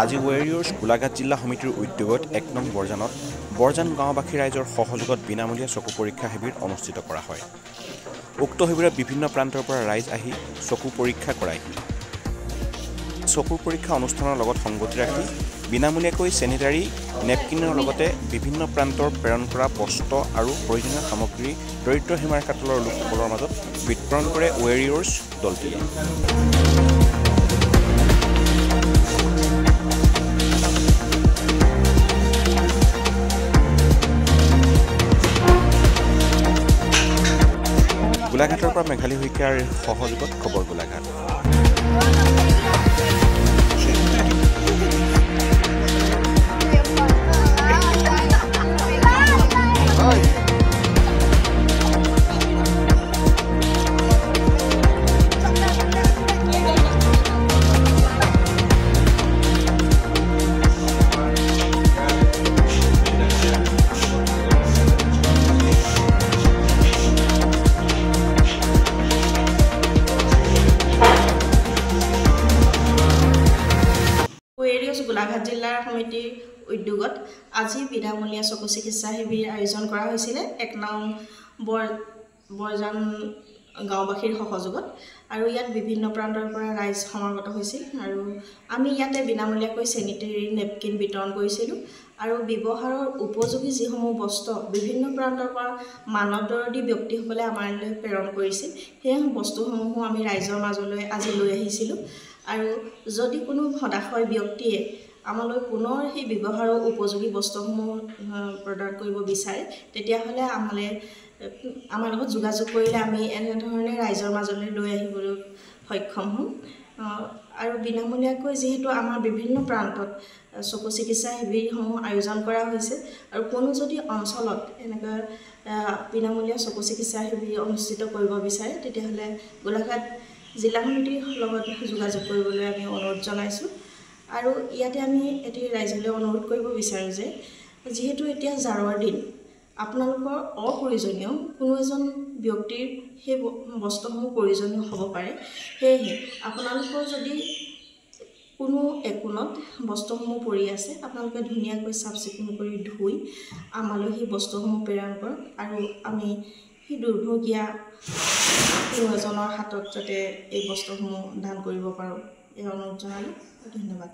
আজি ৱেৰিয়ৰ্ছ গোলাঘাট জিলা সমিতিৰ উদ্যোগত ১ নং বৰজানত বৰজান গাঁওবাসী ৰাইজৰ সহযোগত বিনামূলীয়া চকু পৰীক্ষা শিবিৰ অনুষ্ঠিত কৰা হয়। উক্ত শিবিৰত বিভিন্ন প্ৰান্তৰ পৰা ৰাইজ আহি চকু পৰীক্ষা কৰায়হি। চকুৰ পৰীক্ষা অনুষ্ঠানৰ লগত সংগতি ৰাখি বিনামূলীয়াকৈ চেনিটাৰী নেপকিনৰ লগতে বিভিন্ন প্ৰান্তৰ প্ৰেৰণ কৰা বস্ত্ৰ আৰু প্ৰয়োজনীয় সামগ্ৰী দৰিদ্ৰ সীমাৰেখা তলৰ লোকসকলৰ মাজত বিতৰণ কৰে ৱেৰিয়ৰ্ছ দলটিয়ে। গোলাঘাটৰ পৰা মেঘালী শইকীয়াৰ সহযোগত খবৰ গোলাঘাট। গোলাঘাট জিলাৰ সমিতিৰ উদ্যোগত আজি বিনামূলীয়া চকু চিকিৎসা শিবিৰ আয়োজন কৰা হৈছিলে ১ নং বৰজান গাঁওবাসীৰ সহযোগত আৰু ইয়াত বিভিন্ন প্ৰান্তৰ পৰা ৰাইজ সমাগত হৈছিল আৰু আমি ইয়াতে বিনামূলীয়াকৈ চেনিটাৰী নেপকিন বিতৰণ কৰিছিলোঁ আৰু ব্যৱহাৰৰ উপযোগী যিসমূহ বস্ত্ৰ বিভিন্ন প্ৰান্তৰ পৰা মানৱদৰদী ব্যক্তিসকলে আমালৈ প্ৰেৰণ কৰিছিল সেই বস্তুসমূহো আমি ৰাইজৰ মাজলৈ আজি লৈ আহিছিলোঁ আৰু যদি কোনো হতাশয় ব্যক্তিয়ে আমালৈ পুনৰ সেই ব্যৱহাৰৰ উপযোগী বস্তুসমূহ প্ৰদান কৰিব বিচাৰে তেতিয়াহ'লে আমাৰ লগত যোগাযোগ কৰিলে আমি এনেধৰণে ৰাইজৰ মাজলৈ লৈ আহিবলৈ সক্ষম হ'ম আৰু বিনামূলীয়াকৈ যিহেতু আমাৰ বিভিন্ন প্ৰান্তত চকু চিকিৎসা শিবিৰসমূহ আয়োজন কৰা হৈছে আৰু কোনো যদি অঞ্চলত এনেকুৱা বিনামূলীয়া চকু চিকিৎসা শিবিৰ অনুষ্ঠিত কৰিব বিচাৰে তেতিয়াহ'লে গোলাঘাট জিলা সমিতিৰ লগত যোগাযোগ কৰিবলৈ আমি অনুৰোধ জনাইছোঁ আৰু ইয়াতে আমি এটি ৰাইজলৈ অনুৰোধ কৰিব বিচাৰোঁ যে যিহেতু এতিয়া জাৰৰ দিন আপোনালোকৰ অপ্ৰয়োজনীয় কোনো এজন ব্যক্তিৰ সেই বস্তুসমূহ প্ৰয়োজনীয় হ'ব পাৰে সেয়েহে আপোনালোকৰ যদি কোনো একোণত বস্তুসমূহ পৰি আছে আপোনালোকে ধুনীয়াকৈ চাফ চিকুণ কৰি ধুই আমালৈ সেই বস্তুসমূহ প্ৰেৰণ কৰক আৰু আমি সেই দুৰ্ভগীয়া কোনো এজনৰ হাতত যাতে এই বস্তুসমূহ দান কৰিব পাৰোঁ এই অনুৰোধ জনালোঁ। ধন্যবাদ।